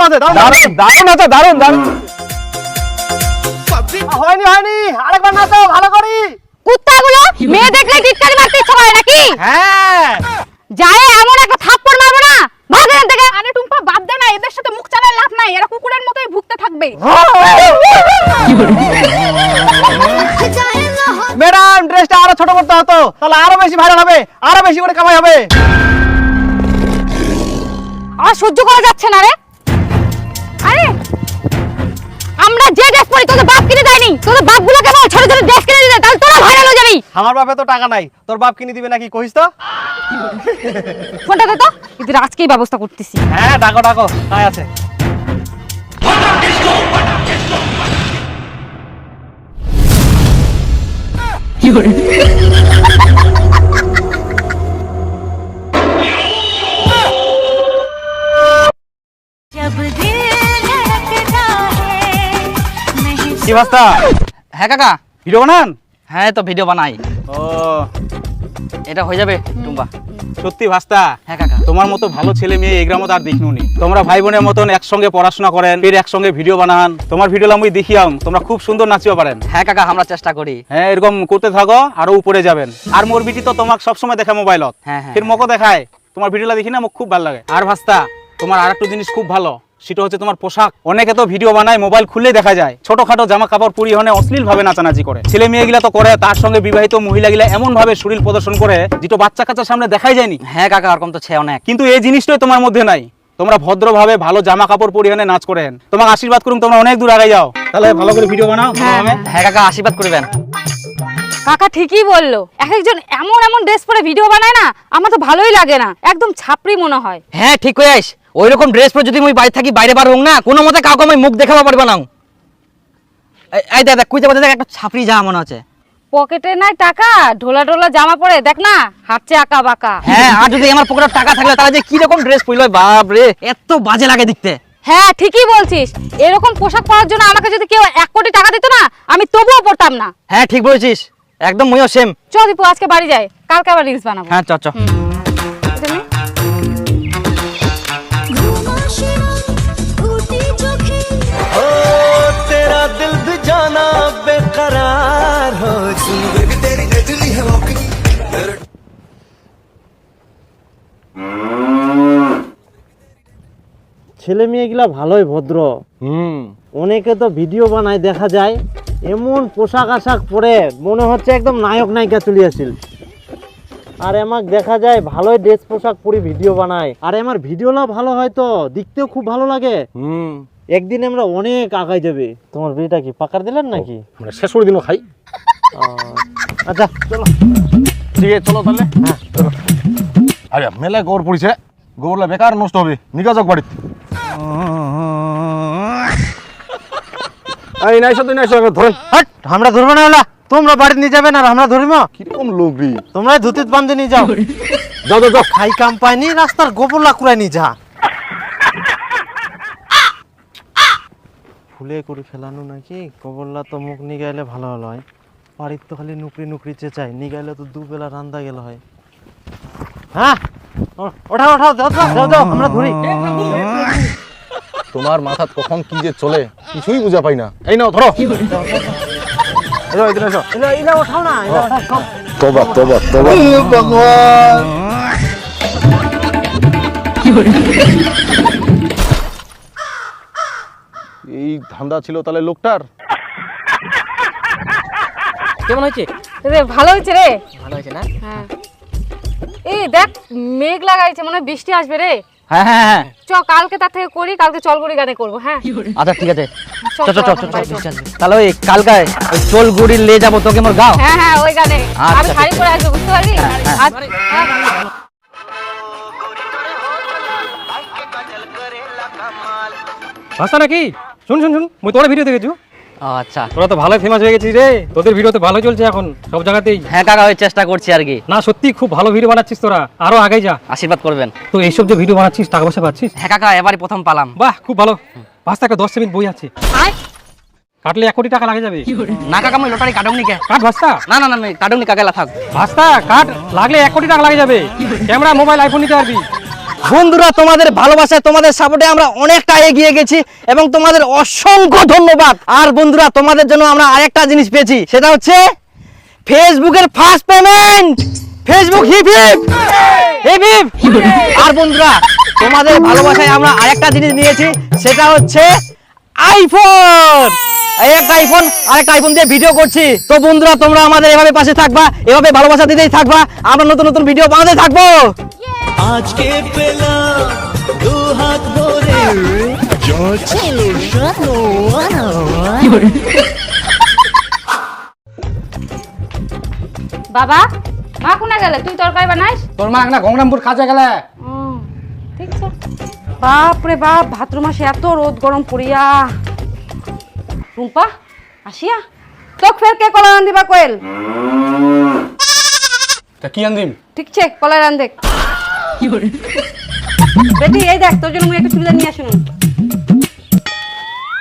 আছে দারুণ আছে দারুণ দারুণ। হয়নি হয়নি, আরেকবার নাচো ভালো করি। কুত্তাগুলো মেয়ে দেখলে টিটকারি মারতে ইচ্ছা করে নাকি? হ্যাঁ যায় এমন একটা থাপ্পড় মারবো না, ভাগ এখান থেকে। আরে টুম্পা বাদ দে না, এদের সাথে মুখ চালায় লাভ নাই, এরা কুকুরের মতোই ভুগতে থাকবে। ম্যাডাম ড্রেসটা আরো ছোট করতে হতো, তাহলে আরো বেশি ভাইরাল হবে, আরো বেশি করে কামাই হবে। আর সহ্য করা যাচ্ছে না রে। আরে আমরা যে ড্রেস পরি তোদের বাপ কিনে দেয়নি, তোদের বাপগুলো কেন ছোট ছোট ড্রেস কিনে দিতে, তাহলে তোরা ভাইরাল হয়ে যাবি। আমার বাপে তো টাকা নাই, তোর বাপ কিনে দিবে নাকি কইস তো? ফোনটা দে তো, এদের আজকেই ব্যবস্থা করতেছি। হ্যাঁ ডাকো ডাকো, তাই আছে। কি করে কি ভাস্তা? হ্যাঁ কাকা। ভিডিও বানান? হ্যাঁ তো ভিডিও বানাই। ও এটা হয়ে যাবে টুম্পা? সত্যি ভাস্তা, হ্যাঁ কাকা। তোমার মতো ভালো ছেলে মেয়ে এই গ্রামে আর দেখিনুনি। তোমরা ভাই বোনের মতন একসঙ্গে পড়াশোনা করেন, ফির একসঙ্গে ভিডিও বানান। তোমার ভিডিও আমি দেখিয়াম, তোমরা খুব সুন্দর নাচিও পারেন। হ্যাঁ কাকা, আমরা চেষ্টা করি। হ্যাঁ এরকম করতে থাকো, আরো উপরে যাবেন। আর মোর বিটি তো তোমাকে সবসময় দেখায় মোবাইলত, হ্যাঁ, হ্যাঁ। ফির মকো দেখায়। তোমার ভিডিওটা দেখি না, মোক খুব ভালো লাগে। আর ভাস্তা, তোমার আর একটা জিনিস খুব ভালো, সেটা হচ্ছে তোমার পোশাক। অনেকে তো ভিডিও বানায়, মোবাইল খুলে দেখা যায় ছোটখাটো জামা কাপড় পরিহনে অশ্লীল ভাবে নাচানাচি করে। ছেলে মেয়ে গুলা তো করে, তার সঙ্গে বিবাহিত মহিলা গুলা এমন ভাবে শরীর প্রদর্শন করে যেটা বাচ্চা কাচ্চার সামনে দেখাই যায়নি। হ্যাঁ কাকা, ওরকম তো ছে অনেক। কিন্তু এই জিনিসটাই তোমার মধ্যে নাই। তোমরা ভদ্রভাবে ভালো জামা কাপড় পরিহনে নাচ করেন। তোমাকে আশীর্বাদ করুন, তোমরা অনেক দূর আগে যাও। তাহলে ভালো করে ভিডিও বানাও। হ্যাঁ কাকা, আশীর্বাদ করবেন। কাকা ঠিকই বললো, এক একজন এমন এমন ড্রেস পরে ভিডিও বানায় না, আমার তো ভালোই লাগে না, একদম ছাপড়ি মনে হয়। হ্যাঁ ঠিক হয়ে আইস। ওই রকম ড্রেস পরে যদি আমি বাইরে থাকি, বাইরে বার হোক না, কোনো মতে কাউকে আমি মুখ দেখাবো পারবো না। এই দাদা কুইতে বলতে দেখ, একটা ছাপড়ি যা মনে হচ্ছে। পকেটে নাই টাকা, ঢোলা ঢোলা জামা পরে দেখ না, হাঁটছে আঁকা বাঁকা। হ্যাঁ, আর যদি আমার পকেটে টাকা থাকলে তাহলে যে কি রকম ড্রেস পরলো, বাপ রে, এত বাজে লাগে দেখতে। হ্যাঁ ঠিকই বলছিস, এরকম পোশাক পরার জন্য আমাকে যদি কেউ 1 কোটি টাকা দিত না, আমি তবুও পরতাম না। হ্যাঁ ঠিক বলেছিস, একদম মইও সেম। চ দীপু, আজকে বাড়ি যাই, কালকে আবার রিলস বানাবো। হ্যাঁ চ চ। तेरा दिल भी जाना बेकरार हो तेरी नजरी है वॉकिंग। ছেলে মেয়েগুলা ভালোই ভদ্র। অনেকে তো ভিডিও বানায়, দেখা যায় এমন পোশাক আশাক পরে মনে হচ্ছে একদম নায়ক নায়িকা চলে আসিল। আর আমাক দেখা যায় ভালোই ড্রেস পোশাক পরে ভিডিও বানায়, আর আমার ভিডিওটা ভালো হয় তো দেখতেও খুব ভালো লাগে। একদিন আমরা অনেক আগাই যাবে। তোমার বিয়েটা কি পাকার দিলেন নাকি? আমরা শেষ করে দিনও খাই। আচ্ছা চলো, ঠিক আছে চলো তাহলে। হ্যাঁ চলো। আরে মেলা গোবর পড়িছে, গোবরলা বেকার নষ্ট হবে, নিকা যাক বাড়িতে। এই নাইছো তুই নাইছো, ধরে হাট, আমরা ধরবো না ওলা, তোমরা বাড়িতে নিয়ে যাবেন আর আমরা ধরবো। কিরকম লোক রে, তোমরা ধুতিত বান্ধে নিয়ে যাও। যাও যাও, খাই কাম পাইনি, রাস্তার গোবর লাকুড়াই নিয়ে যা। ফুলে করে ফেলানো নাকি, গোবরলা তো মুখ নিয়ে গেলে ভালো ভালো হয়। বাড়ির তো খালি নুকরি নুকরি চেঁচাই, নিয়ে গেলে তো দুবেলা রান্দা গেল হয়। হ্যাঁ ওঠাও ওঠাও, যাও যাও যাও, আমরা ধরি। তোমার মাথাত কখন কি যে চলে কিছুই বুঝা পাই না। এই নাও ধরো। ইলা ওঠাও না, ইলা ওঠাও সব। তোবা তোবা তোবা ভগবান। এই ধান্দা ছিল তাহলে লোকটার। কেমন হয়েছে? রে ভালো হয়েছে রে। ভালো হয়েছে না? হ্যাঁ এই দেখ, মেঘ লাগাইছে, মনে হয় বৃষ্টি আসবে রে। হ্যাঁ হ্যাঁ হ্যাঁ। চ কালকে তার থেকে করি, কালকে চলগুড়ি গানে করবো। হ্যাঁ আচ্ছা ঠিক আছে, চল, চ চ চ চল, চ চল, চল। তাহলে ওই কালকায় ওই চোলগুড়ি লে যাবো তোকে মোর গাও। হ্যাঁ হ্যাঁ ওই গানে আচ্ছা, আমি শাড়ি ঠিক পরে আসবো, বুঝতে পারলি? হ্যাঁ, হ্যাঁ। হ্যাঁ। ভাষা নাকি? শুন শুন শুন, মুই তোর ভিডিও দেখেছু। আচ্ছা তোরা তো ভালো ফেমাস হয়ে গেছিস রে, তোদের ভিডিও তো ভালো চলছে এখন সব জায়গাতেই। হ্যাঁ কাকা, ওই চেষ্টা করছি আর কি। না সত্যি খুব ভালো ভিডিও বানাচ্ছিস তোরা, আরো আগে যা। আশীর্বাদ করবেন। তো এইসব যে ভিডিও বানাচ্ছিস, টাকা পয়সা পাচ্ছিস? হ্যাঁ কাকা, এবারই প্রথম পালাম। বাহ খুব ভালো। ভাষা একটা 10 সেকেন্ড বই আছে, আয়। কাটলে 1 কোটি টাকা লাগে যাবে। না কাকা, মই লটারি কাটুনি কে? কাট ভাষা। না না না, আমি কাটুনি, কাকালা থাক। ভাষা কাট, লাগলে 1 কোটি টাকা লাগে যাবে। ক্যামেরা মোবাইল আইফোন নিতে পারবি। বন্ধুরা তোমাদের ভালোবাসায় তোমাদের সাপোর্টে আমরা অনেকটা এগিয়ে গেছি এবং তোমাদের অসংখ্য ধন্যবাদ। আর বন্ধুরা তোমাদের জন্য আমরা আরেকটা জিনিস পেয়েছি, সেটা হচ্ছে ফেসবুকের first payment. Facebook hip hip hip hip. আর বন্ধুরা তোমাদের ভালোবাসায় আমরা আরেকটা জিনিস নিয়েছি, সেটা হচ্ছে আইফোন। একটা আইফোন দিয়ে ভিডিও করছি। তো বন্ধুরা তোমরা আমাদের এভাবে পাশে থাকবা, এভাবে ভালোবাসা দিতেই থাকবা, আমরা নতুন নতুন ভিডিও বানাতে থাকবো। আজকে পেলাম দু হাত ভরে বাবা মা কোনা গেলে, তুই তরকারি বানাইস? তোর মা না গঙ্গারামপুর কাজে গেলে। ঠিক আছে। বাপ রে বাপ, ভাদ্র মাসে এত রোদ গরম পড়িয়া। রুম্পা আসিয়া তোক ফের কে কলা রান্ধিবা কইল? তা কি আনদিম? ঠিক আছে কলা রান্ধে। বেটি এই দেখ তোর জন্য মুই একটা চুড়িদার নিয়ে আসুন।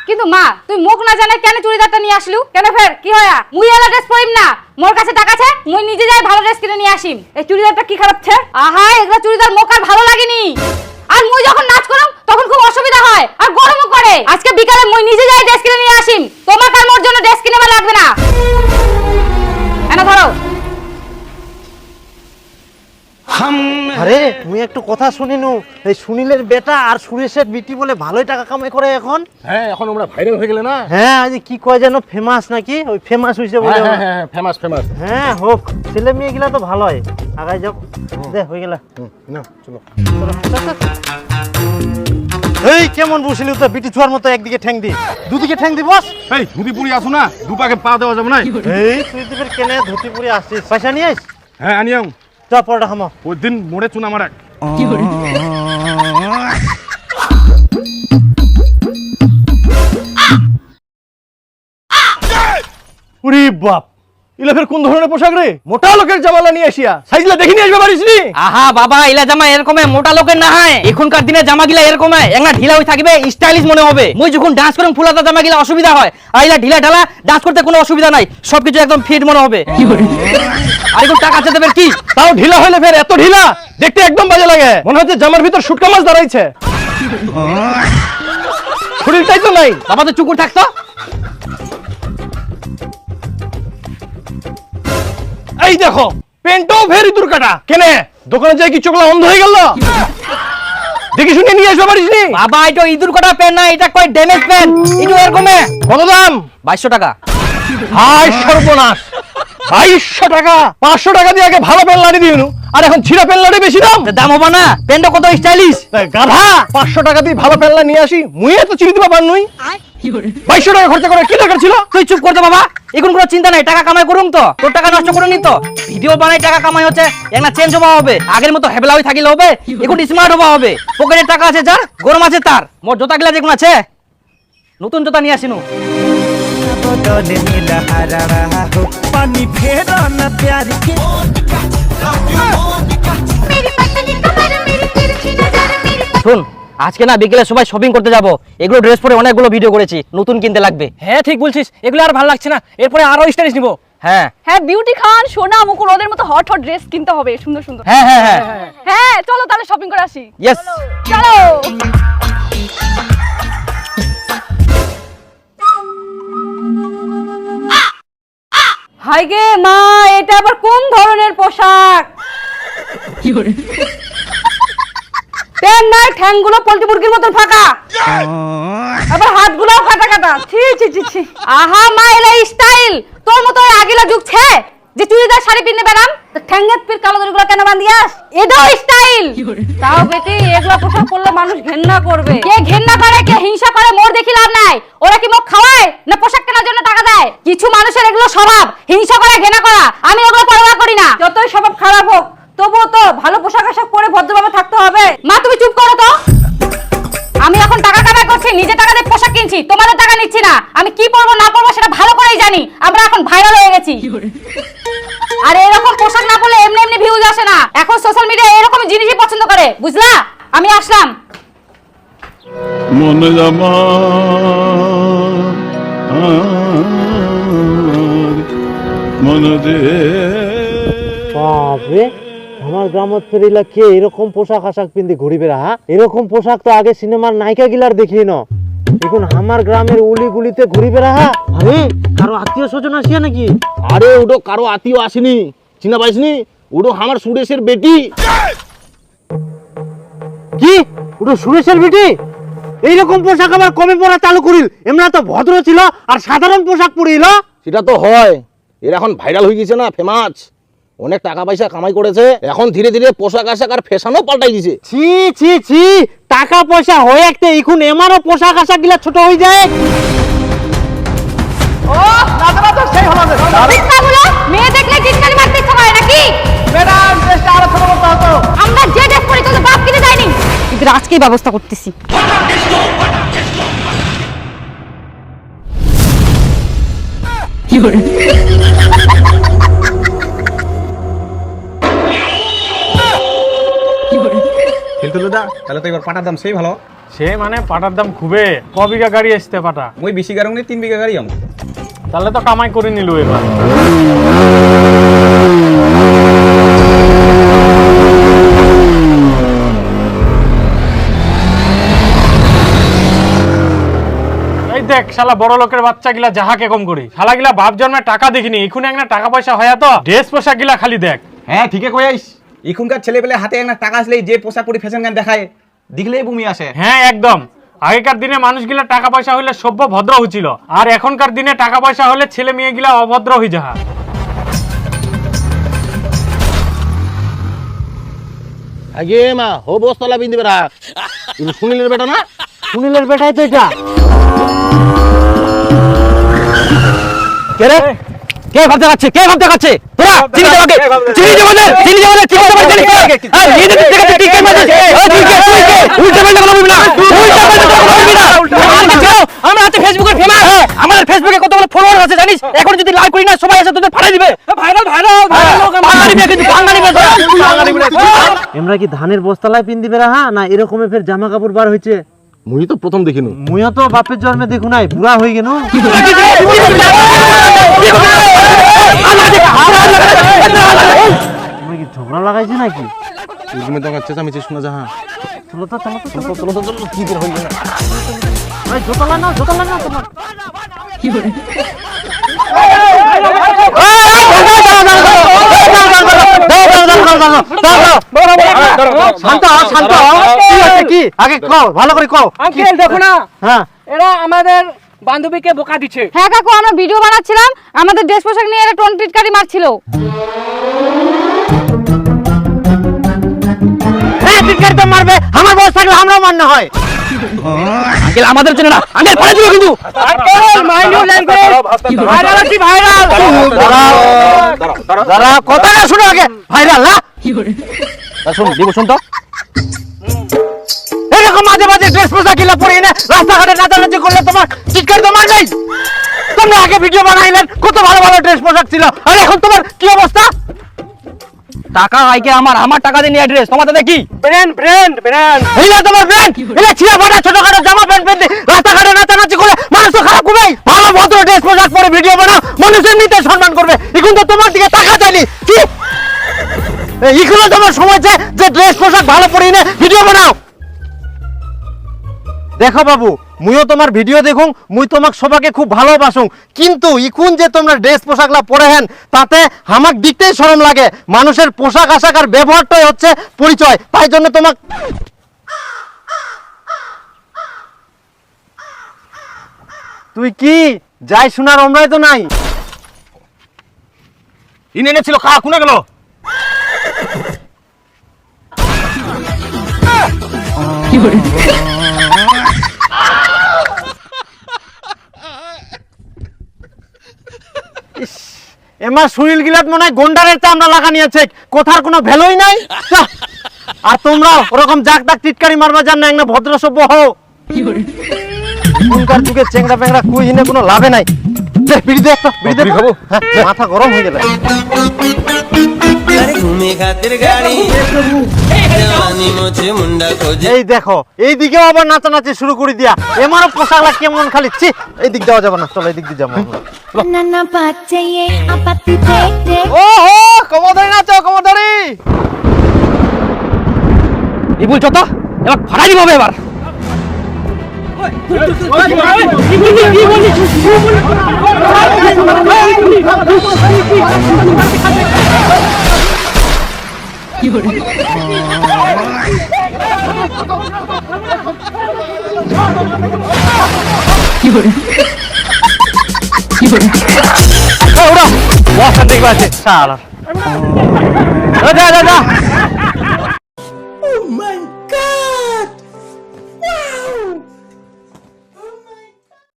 কিন্তু মা তুই মুখ না জানে কেন চুড়িদারটা নিয়ে আসলু? কেন ফের কি হয়া? মুই এলা ড্রেস পরিম না, মোর কাছে টাকা আছে, মুই নিজে যাই ভালো ড্রেস কিনে নিয়ে আসিম। এই চুড়িদারটা কি খারাপ ছে? আহা এগুলা চুড়িদার মোক আর ভালো লাগেনি। আর মুই যখন নাচ করম তখন খুব অসুবিধা হয় আর গরমও করে। আজকে বিকালে মুই নিজে যাই ড্রেস কিনে নিয়ে আসিম, তোমার আর মোর জন্য ড্রেস কিনেবা লাগবে না। এনা ধরো। আরে মুই একটু কথা শুনিনু, এই সুনীলের বেটা আর সুরেশের বিটি বলে ভালোই টাকা কামাই করে এখন। হ্যাঁ এখন আমরা ভাইরাল হয়ে গেলে না। হ্যাঁ আজ কি কয় যেন ফেমাস নাকি, ওই ফেমাস হইছে বলে। হ্যাঁ হ্যাঁ ফেমাস ফেমাস। হ্যাঁ হোক, ছেলে মেয়ে গিলা তো ভালোই, আগাই যাও। দে হয়ে গেল। না চলো। এই কেমন বসিলি তো বিটি ছুয়ার মতো, একদিকে ঠ্যাং দি দুদিকে ঠ্যাং দি বস। এই ধুতি পুরি আসো না, দুপাকে পা দেওয়া যাবে না। এই তুই দিবের কেনে ধুতি পুরি আসছিস, পয়সা নিয়ে আইস। হ্যাঁ আনিয়াম। চ পরোটা খামো। ওই দিন মোড়ে চুনা মারা। উরি বাপ, ইলা ফের কোন ধরনের পোশাক রে? মোটা লোকের জামালা নিয়ে আসিয়া সাইজলা দেখি নিয়ে আসবে পারিস নি? আহা বাবা ইলা জামা এরকম মোটা লোকের না হয়, এখনকার দিনে জামা গিলা এরকম একটা ঢিলা হয়ে থাকবে, স্টাইলিশ মনে হবে। মুই যখন ডান্স করম ফুলাতা জামা গিলা অসুবিধা হয়, আর ইলা ঢিলা ঢালা ডান্স করতে কোনো অসুবিধা নাই, সবকিছু একদম ফিট মনে হবে। আর এখন টাকা চেতে দেবেন কি? তাও ঢিলা হইলে ফের এত ঢিলা দেখতে একদম বাজে লাগে, মনে হচ্ছে জামার ভিতর শুটকা মাছ দাঁড়াইছে। শরীরটাই তো নাই। বাবা তো চুকুর থাকতো। এই দেখো পেন্টও ভেরি দুর্কাটা কেনে, দোকানে যাই কি চোখলা অন্ধ হয়ে গেল? দেখি শুনে নিয়ে আসবে পারিস নি? বাবা এটা ইঁদুর কাটা পেন না, এটা কয় ড্যামেজ পেন। এটা এরকম কত দাম? 2200 টাকা। হাই সর্বনাশ, 2200 টাকা! 500 টাকা দিয়ে আগে ভালো পেন লাড়ি দিও, আর এখন ছিঁড়া পেন লাড়ি বেশি দাম। দাম হবে না? পেনটা কত স্টাইলিশ। গাধা, 500 টাকা দিয়ে ভালো পেন নিয়ে আসি, মুই এত চিনি দিবা পার নই। 2200 টাকা খরচা করে কি দরকার ছিল? তুই চুপ করতে বাবা, এখন কোনো চিন্তা নাই, টাকা কামাই করুম তো, তোর টাকা নষ্ট করে নি তো। ভিডিও বানাই টাকা কামাই হচ্ছে, একটা চেঞ্জ হওয়া হবে, আগের মতো হেবলা হয়ে থাকিলে হবে, এখন স্মার্ট হওয়া হবে। পকেটে টাকা আছে যার, গরম আছে তার। মোর জোতা গিলা দেখুন আছে, নতুন জোতা নিয়ে আসিনু। बदले मिला हरा रहा हो पानी फेरा ना प्यार के শুন আজকে না বিকেলে সবাই শপিং করতে যাব, এগুলো ড্রেস পরে অনেকগুলো ভিডিও করেছি, নতুন কিনতে লাগবে। হ্যাঁ ঠিক বলছিস, এগুলো আর ভালো লাগছে না, এরপরে আরো স্টাইলিশ নিব। হ্যাঁ হ্যাঁ বিউটি খান সোনা মুকুল ওদের মতো হট হট ড্রেস কিনতে হবে, সুন্দর সুন্দর। হ্যাঁ হ্যাঁ হ্যাঁ হ্যাঁ চলো তাহলে শপিং করে আসি। ইয়েস। চলো। হাই গে মা, এটা আবার কোন ধরনের পোশাক? পেন নাই, ঠ্যাংগুলো পোল্ট্রি মুরগির মতন ফাঁকা, আবার হাতগুলোও কাটা কাটা। ছি ছি ছি ছি। আহা মা এলা স্টাইল, তোর মতো ওই আগিলা যুগছে যে চুড়িদার শাড়ি পিনে বেড়াম, তো ঠ্যাঙ্গের পির কালো দড়িগুলো কেন বান্ধিয়াস? এটাও স্টাইল। তাও বেটি এগুলা পোশাক পরলে মানুষ ঘেন্না করবে। কে ঘেন্না করে কে হিংসা করে মোর দেখি লাভ নাই। ওরা কি মুখ খাওয়ায় না পোশাক কেনার জন্য টাকা দেয়? কিছু মানুষের এগুলো স্বভাব, হিংসা করে ঘেন্না করা। আমি ওগুলো পরোয়া করি না। যতই স্বভাব খারাপ হোক তবুও তো ভালো পোশাক আশাক পরে ভদ্রভাবে থাকতে হবে। মা তুমি চুপ করো তো। আমি এখন টাকা কামাই করছি, নিজে টাকা দিয়ে পোশাক কিনছি, তোমাদের টাকা নিচ্ছি না। আমি কি পরবো না পরবো সেটা ভালো করেই জানি। আমরা এখন ভাইরাল হয়ে গেছি। আর এরকম পোশাক না পরলে এমনি এমনি ভিউজ আসে না। এখন সোশ্যাল মিডিয়া এরকম জিনিসই পছন্দ করে, বুঝলা? আমি আসলাম। মন জামা মন দে। বাপরে আমার গ্রামের ফেরিলা কে এরকম পোশাক আশাক পিন্ধে ঘুরি বেড়া? এরকম পোশাক তো আগে সিনেমার নায়িকা গিলার দেখি না, এখন আমার গ্রামের উলি গুলিতে ঘুরি বেড়া। আরে কারো আত্মীয় স্বজন আসিয়া নাকি? আরে ওটো কারো আত্মীয় আসেনি, চিনা পাইসনি, ওটো আমার সুরেশের বেটি। কি ওটা সুরেশের বেটি? এইরকম পোশাক আবার কমে পরা চালু করিল? এমনা তো ভদ্র ছিল আর সাধারণ পোশাক পরিল। সেটা তো হয়, এর এখন ভাইরাল হয়ে গেছে না, ফেমাস, অনেক টাকা পয়সা কামাই করেছে, এখন ধীরে ধীরে পোশাক আশাক আর ফ্যাশনও পাল্টাই দিছে। ছি ছি ছি, টাকা পয়সা হয়ে একটা এখন এমারও পোশাক আশাক গিলা ছোট হয়ে যায়। চিৎকারগুলো মেয়ে দেখলে চিৎকার মারতে ইচ্ছা করে নাকি? ম্যাডাম ড্রেসটা আরো ছোট করতে হতো। আমরা যে ড্রেস পরি তোদের বাপ কিনে দেয়নি, এদের আজকেই ব্যবস্থা করতেছি। কিন্তু দাদা তাহলে তো এবার পাটার দাম সেই ভালো। সে মানে পাটার দাম খুবে। ক বিঘা গাড়ি আসতে পাটা? মই বেশি গাড়ি 3 বিঘা গাড়ি আমি। তাহলে তো কামাই করে নিল এবার। এই দেখ শালা বড় লোকের বাচ্চা গিলা যাহাকে কম করি, শালা গিলা বাপ জন্মে টাকা দেখিনি, এখন একটা টাকা পয়সা হয়া তো ড্রেস পোশাক গিলা খালি দেখ। হ্যাঁ ঠিকই কইস, এখনকার ছেলেপেলে হাতে একটা টাকা আসলেই যে পোশাক পরি ফ্যাশন গান দেখায়, দেখলেই বমি আসে। হ্যাঁ একদম, আগেকার দিনে মানুষগুলা টাকা পয়সা হইলে সভ্য ভদ্র হচ্ছিল, আর এখনকার দিনে টাকা পয়সা হলে ছেলে মেয়ে গিলা অভদ্র হয়ে যাহা। আগে মা হো বস্তলা বিন্দি বেড়া, সুনীলের বেটা না? সুনীলের বেটাই তো এটা। কে রে? কে ভাব দেখাচ্ছে? কে ভাব দেখাচ্ছে? তোরা চিনি যাবে, চিনি যাবে না, চিনি যাবে না, চিনি যাবে না। এই এই দেখ দেখাচ্ছে ঠিক কে মারছে? এই ঠিক কে তুই কে? উল্টা পাল্টা কথা বলবি না, উল্টা পাল্টা কথা বলবি না। আমরা আছে ফেসবুকের ফেমাস, আমাদের ফেসবুকে কতগুলো ফলোয়ার আছে জানিস? এখন যদি লাইক করি না সবাই এসে তোদের ফাড়াই দিবে। ভাইরাল ভাইরাল ভাইরাল লোক বাঙালি মেয়ে কিন্তু বাঙালি মেয়ে বাঙালি মেয়ে। আমরা কি ধানের বস্তালায় পিন্দি বেড়া? না এরকম ফের জামা কাপড় বার হয়েছে? মুই তো প্রথম দেখিনু। মুইও তো বাপের জন্মে দেখু নাই, বুড়া হয়ে গেল। তুমি কি ঝগড়া লাগাইছে নাকি? তুমি তো চেঁচামেচি শোনা যাহা। চলো তো চলো তো চলো চলো চলো, কি বের হইল না? ভাই জোতালা না জোতালা না তোমার কি করে? শান্ত শান্ত, কি আছে কি? আগে কও, ভালো করে কও। আঙ্কেল দেখো না, হ্যাঁ এরা আমাদের বান্ধবীকে বোকা দিচ্ছে। হ্যাঁ কাকু, আমরা ভিডিও বানাচ্ছিলাম, আমাদের ড্রেস পোশাক নিয়ে এরা টিটকারি মারছিল। হ্যাঁ টিটকারি তো মারবে, আমার বয়স থাকলে আমরাও মারনা হয়। আঙ্কেল আমাদের জন্য না, আঙ্কেল পড়ে দিও কিন্তু। Uncle mind your language, viral কি ভাইরাল? দাঁড়া কথা না শুনো আগে, ভাইরাল না কি করে? শুন দিব, শুন তো। এরকম মাঝে মাঝে ড্রেস পোশাক কিলা পরে এনে রাস্তাঘাটে নাচানাচি করলে তোমার টিটকারি তো মারবেই। তোমরা আগে ভিডিও বানাইলেন, কত ভালো ভালো ড্রেস পোশাক ছিল, আর এখন তোমার কি অবস্থা? টাকা আইকে আমার টাকা দিয়ে নিয়ে ড্রেস তোমাদের দেখি ব্র্যান্ড ব্র্যান্ড ব্র্যান্ড, এইটা তোমার ব্র্যান্ড? এটা ছিয়া ফাটা ছোটখাটো জামা প্যান্ট পরে রাস্তাঘাটে নাচানাচি করে মানুষ তো খারাপ করবেই। ভালো ভদ্র ড্রেস পোশাক পরে ভিডিও বানাও, মানুষ এমনিতে সম্মান করবে। এখন তো তোমার দিকে টাকা চাইনি, কি এগুলো তোমার সময় যে ড্রেস পোশাক ভালো পরে এনে ভিডিও বানাও। দেখো বাবু, মুইও তোমার ভিডিও দেখুন, মুই তোমাক সবাকে খুব ভালোবাসুং, কিন্তু ইকুন যে তোমরা ড্রেস পোশাকলা পরে হেন তাতে হামাক দেখতেই শরম লাগে। মানুষের পোশাক আশাক আর ব্যবহারটাই হচ্ছে পরিচয়, তাই জন্য তোমাক। তুই কি যাই শোনার অমরাই তো নাই। ইনে এনেছিল খা কোনে গেল? এমার শরীর গিলাত মনে হয় গন্ডারের চামড়া লাগানিয়েছে, কথার কোনো ভ্যালুই নাই। আর তোমরা ওরকম জাক দাক টিটকারি মারবা জান না, একটা ভদ্র সভ্য হও। এখনকার যুগে চেংড়া পেংড়া কুই হিনে কোনো লাভে নাই। দে বিড়ি দে, একটা বিড়ি দে খাবো, মাথা গরম হয়ে গেল। घूमे खातिर गाड़ी जवानी मुझे मुंडा खोजे। এই দেখো, এই দিকেও আবার নাচানাচি শুরু করে দিয়া। এমারও পোশাকলা কেমন খালি, ছি এই দিক দেওয়া যাবে না, চলো এই দিক দিয়ে যাবো। নানা বাচ্চায়ে আপাতি দেখতে ও হো কমরদারি নাচো, কমরদারি। বলছো তো এবার ফাটাই দিব এবার ওরা বসা দেখবা আছে শালা যা যা যা Oh my God! Wow!